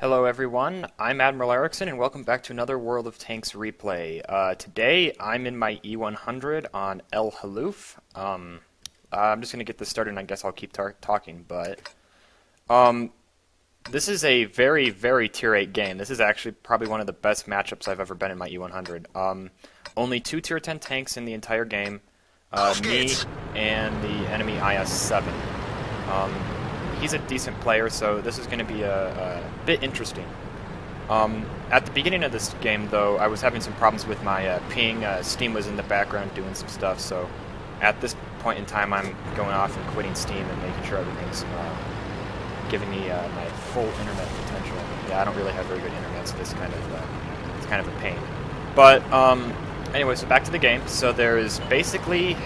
Hello everyone, I'm Admiral Erickson and welcome back to another World of Tanks replay. Today I'm in my E-100 on El Haluf. I'm just going to get this started and I guess I'll keep talking, but this is a very, very Tier 8 game. This is actually probably one of the best matchups I've ever been in my E-100. Only two Tier 10 tanks in the entire game, me and the enemy IS-7. He's a decent player, so this is going to be a bit interesting. At the beginning of this game, though, I was having some problems with my ping. Steam was in the background doing some stuff, so at this point in time, I'm going off and quitting Steam and making sure everything's giving me my full internet potential. Yeah, I don't really have very good internet, so this it's kind of a pain. But anyway, so back to the game. So there's basically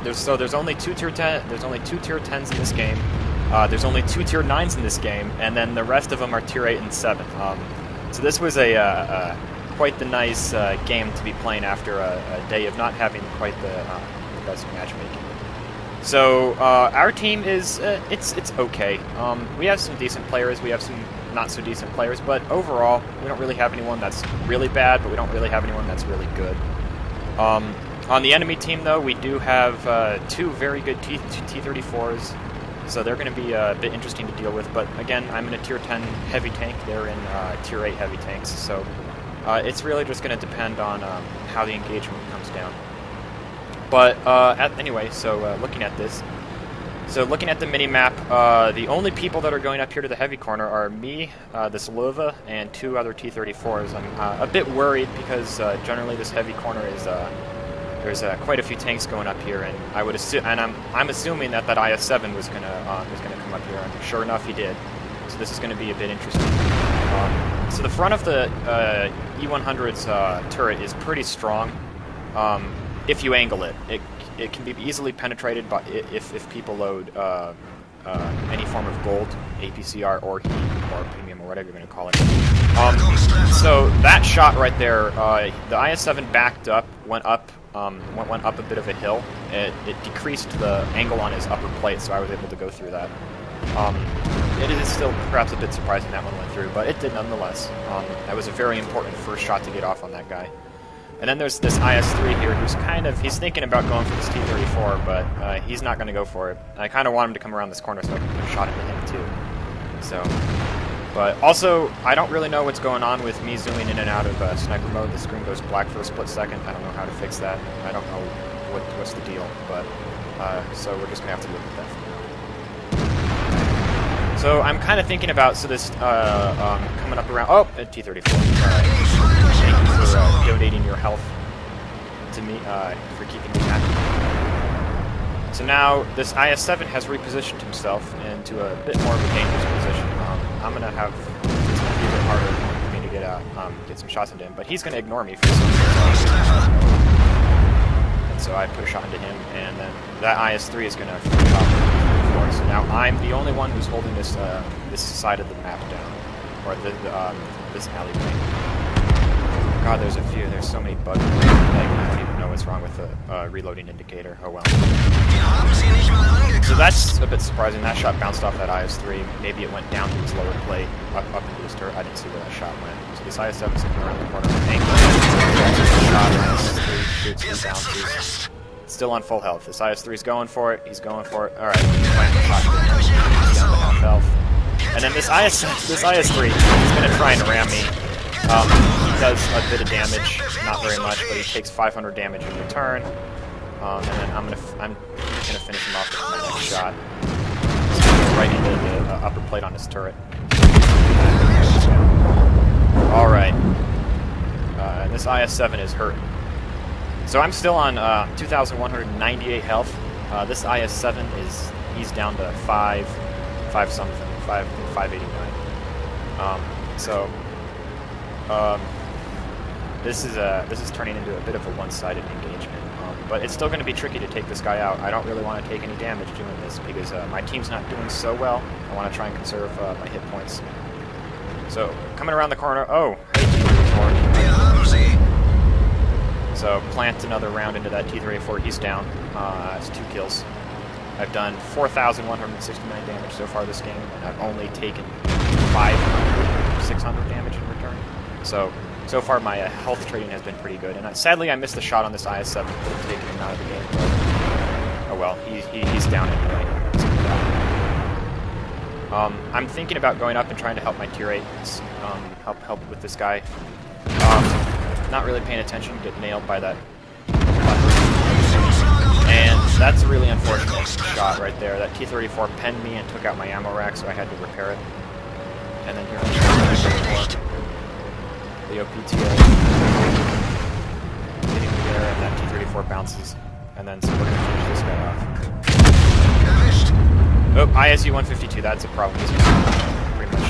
there's only two Tier 10s in this game. There's only two Tier 9s in this game, and then the rest of them are Tier 8 and 7. So this was quite the nice game to be playing after a day of not having quite the best matchmaking. So our team is it's okay. We have some decent players, we have some not so decent players, but overall we don't really have anyone that's really bad, but we don't really have anyone that's really good. On the enemy team, though, we do have two very good T-34s, so they're going to be a bit interesting to deal with. But again, I'm in a Tier 10 heavy tank, they're in Tier 8 heavy tanks, so it's really just going to depend on how the engagement comes down. But anyway, so looking at this, looking at the mini-map, the only people that are going up here to the heavy corner are me, this Lova, and two other T-34s. I'm a bit worried because generally this heavy corner is there's quite a few tanks going up here, and I would assume, and I'm assuming that IS-7 was gonna come up here, and sure enough, he did. So this is going to be a bit interesting. So the front of the E-100's turret is pretty strong. If you angle it, it can be easily penetrated by if people load any form of gold, APCR, or heat, or premium, or whatever you're going to call it. So that shot right there, the IS-7 backed up, went up a bit of a hill. It decreased the angle on his upper plate, so I was able to go through that. It is still perhaps a bit surprising that one went through, but it did nonetheless. That was a very important first shot to get off on that guy. And then there's this IS-3 here who's he's thinking about going for this T-34, but he's not going to go for it. I kind of want him to come around this corner so I can put a shot into him too. So, but also, I don't really know what's going on with me zooming in and out of sniper mode. The screen goes black for a split second. I don't know how to fix that. I don't know what's the deal, but so we're just going to have to live with that for now. So I'm kind of thinking about, this coming up around, T-34. Thank you for donating your health to me, for keeping me happy. So now this IS-7 has repositioned himself into a bit more of a dangerous position. I'm going to have, it's going to be a bit harder for me to get some shots into him, but he's going to ignore me for some reason. And so I put a shot into him, and then that IS-3 is going to put a shot into the So now I'm the only one who's holding this side of the map down, or this alleyway. God, there's so many bugs. I don't even know what's wrong with the reloading indicator. Oh well. So that's a bit surprising. That shot bounced off that IS-3. Maybe it went down to his lower plate, up into his turret. I didn't see where that shot went. So this IS-7 is coming around the corner with an angle. IS-3 shoots him down. He's still on full health. This IS-3 is going for it. He's going for it. All right, shot he's down to half health. And then this IS-3 is going to try and ram me. He does a bit of damage, not very much, but he takes 500 damage in return. And then I'm gonna finish him off with my next shot. Right into the upper plate on his turret. All right. This IS-7 is hurting. So I'm still on 2,198 health. This IS-7 he's down to 589. This is turning into a bit of a one-sided engagement, but it's still going to be tricky to take this guy out. I don't really want to take any damage doing this because my team's not doing so well. I want to try and conserve my hit points. So coming around the corner, so plant another round into that T-34. He's down. That's 2 kills. I've done 4,169 damage so far this game, and I've only taken 500 So far my health trading has been pretty good, and sadly I missed the shot on this IS-7, could have taken him out of the game, but oh well, he's down anyway. I'm thinking about going up and trying to help my tier 8, help with this guy. Not really paying attention, get nailed by that leopard. And that's a really unfortunate shot right there. That T-34 penned me and took out my ammo rack, so I had to repair it. And then here the OPTA hitting me there, and that T-34 bounces. And then so we're going to finish this guy off. Oh, ISU-152, that's a problem. Pretty much.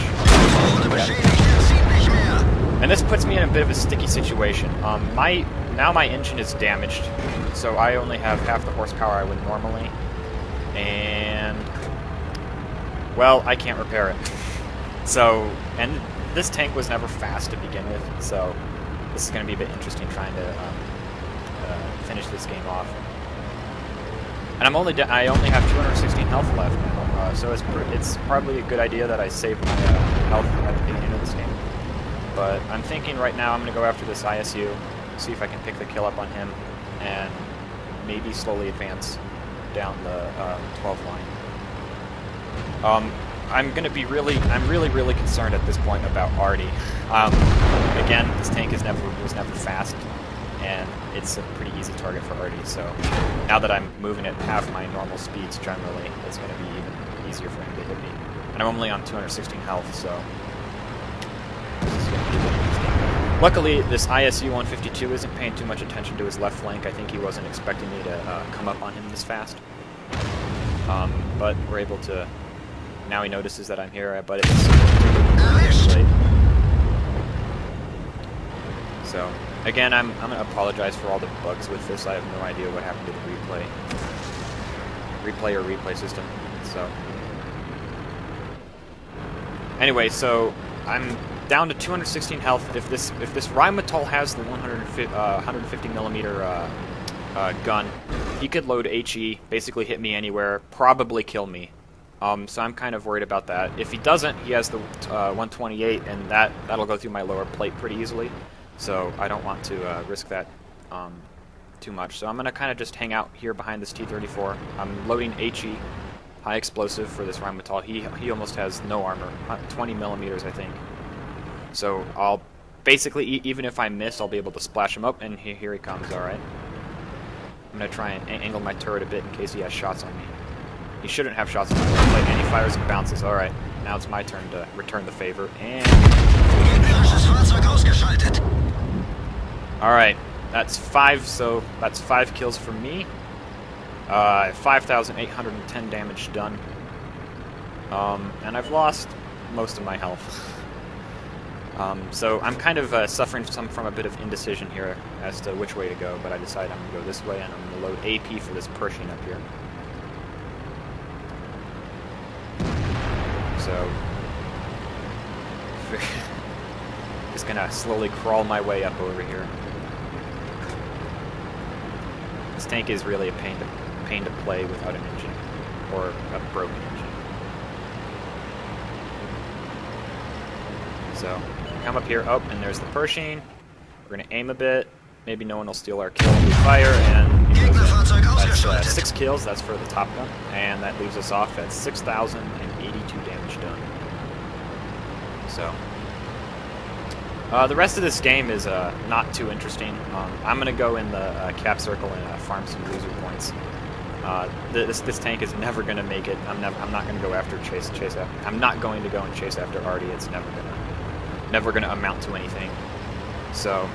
Yeah. And this puts me in a bit of a sticky situation. Now my engine is damaged, so I only have half the horsepower I would normally. And, well, I can't repair it. So, and this tank was never fast to begin with, so this is going to be a bit interesting trying to finish this game off. And I only have 216 health left now, so it's probably a good idea that I save my health at the beginning of this game. But I'm thinking right now I'm going to go after this ISU, see if I can pick the kill up on him, and maybe slowly advance down the 12 line. I'm really concerned at this point about Artie. Again, this tank was never fast, and it's a pretty easy target for Artie, so now that I'm moving at half my normal speeds generally, it's going to be even easier for him to hit me. And I'm only on 216 health, so this is going to be a bit interesting. Luckily, this ISU-152 isn't paying too much attention to his left flank. I think he wasn't expecting me to come up on him this fast. But we're able to... Now he notices that I'm here, but it's late. So, again, I'm going to apologize for all the bugs with this. I have no idea what happened to the replay system. So, anyway, so I'm down to 216 health. If this Rheinmetall has the 150 millimeter gun, he could load HE, basically hit me anywhere, probably kill me. So I'm kind of worried about that. If he doesn't, he has the 128, and that'll go through my lower plate pretty easily. So I don't want to risk that too much. So I'm going to kind of just hang out here behind this T-34. I'm loading HE, high explosive, for this Rheinmetall. He almost has no armor, 20 millimeters, I think. So I'll basically, even if I miss, I'll be able to splash him up, and here he comes. All right. I'm going to try and angle my turret a bit in case he has shots on me. He shouldn't have shots on my lower plate, and he fires and bounces. Alright, now it's my turn to return the favor, and... Alright, that's 5 kills for me. 5,810 damage done. And I've lost most of my health. So I'm kind of suffering from a bit of indecision here as to which way to go, but I decided I'm going to go this way, and I'm going to load AP for this Pershing up here. So, just gonna slowly crawl my way up over here. This tank is really a pain to play without an engine, or a broken engine. So, come up here, oh, and there's the Pershing. We're gonna aim a bit. Maybe no one will steal our kill. We fire, and that's 6 kills. That's for the Top Gun, and that leaves us off at 6,082 damage done. So, the rest of this game is not too interesting. I'm going to go in the cap circle and farm some loser points. This tank is never going to make it. I'm not going to go after chase after. I'm not going to go and chase after Artie. It's never gonna amount to anything. So,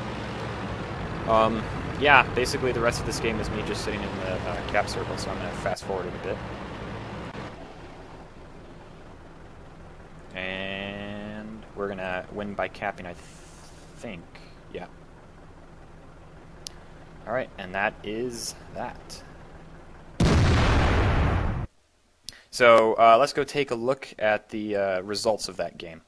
yeah, basically the rest of this game is me just sitting in the cap circle. So I'm going to fast forward it a bit. And we're going to win by capping, I think. Yeah. Alright, and that is that. So, let's go take a look at the results of that game.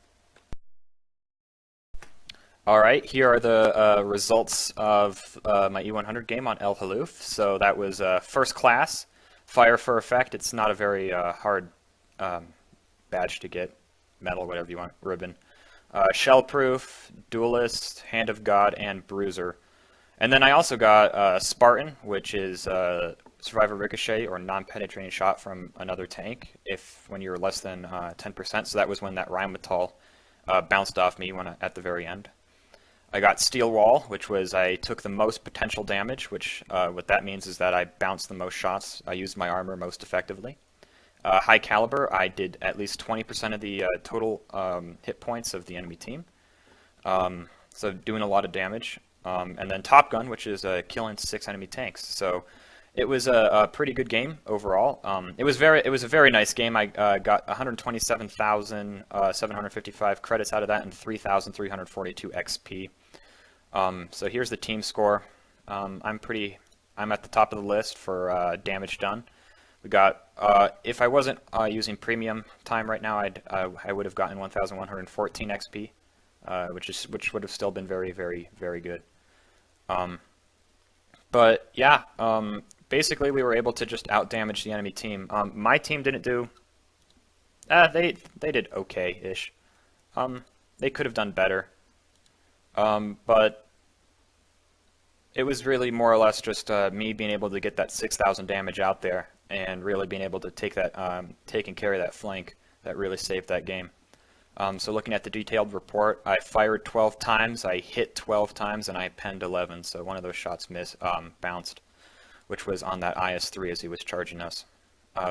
Alright, here are the results of my E-100 game on El Haluf. So that was first class, fire for effect. It's not a very hard badge to get. Medal, whatever you want, ribbon. Shellproof, Duelist, Hand of God, and Bruiser. And then I also got Spartan, which is Survivor Ricochet or non-penetrating shot from another tank if when you're less than 10%. So that was when that Rheinmetall bounced off me at the very end. I got Steel Wall, which was I took the most potential damage, which what that means is that I bounced the most shots. I used my armor most effectively. High Caliber, I did at least 20% of the total hit points of the enemy team. So doing a lot of damage. And then Top Gun, which is killing 6 enemy tanks. So it was a pretty good game overall. It was a very nice game. I got 127,755 credits out of that and 3,342 XP. So here's the team score. I'm at the top of the list for damage done. We got if I wasn't using premium time right now, I would have gotten 1,114 XP, which would have still been very, very, very good. But yeah, basically we were able to just out damage the enemy team. My team didn't do. They did okay-ish. They could have done better. But it was really more or less just me being able to get that 6,000 damage out there and really being able to take and carry that flank that really saved that game. So looking at the detailed report, I fired 12 times, I hit 12 times, and I penned 11. So one of those shots bounced, which was on that IS-3 as he was charging us,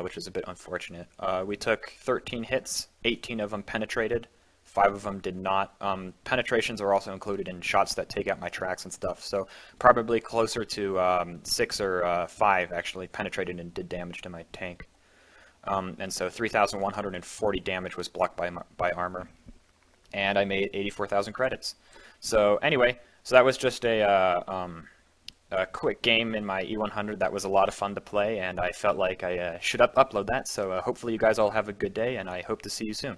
which was a bit unfortunate. We took 13 hits, 18 of them penetrated, 5 of them did not. Penetrations are also included in shots that take out my tracks and stuff, so probably closer to 6 or 5 actually penetrated and did damage to my tank. And so 3,140 damage was blocked by armor, and I made 84,000 credits. So anyway, so that was just a quick game in my E-100. That was a lot of fun to play, and I felt like I should upload that. So hopefully you guys all have a good day, and I hope to see you soon.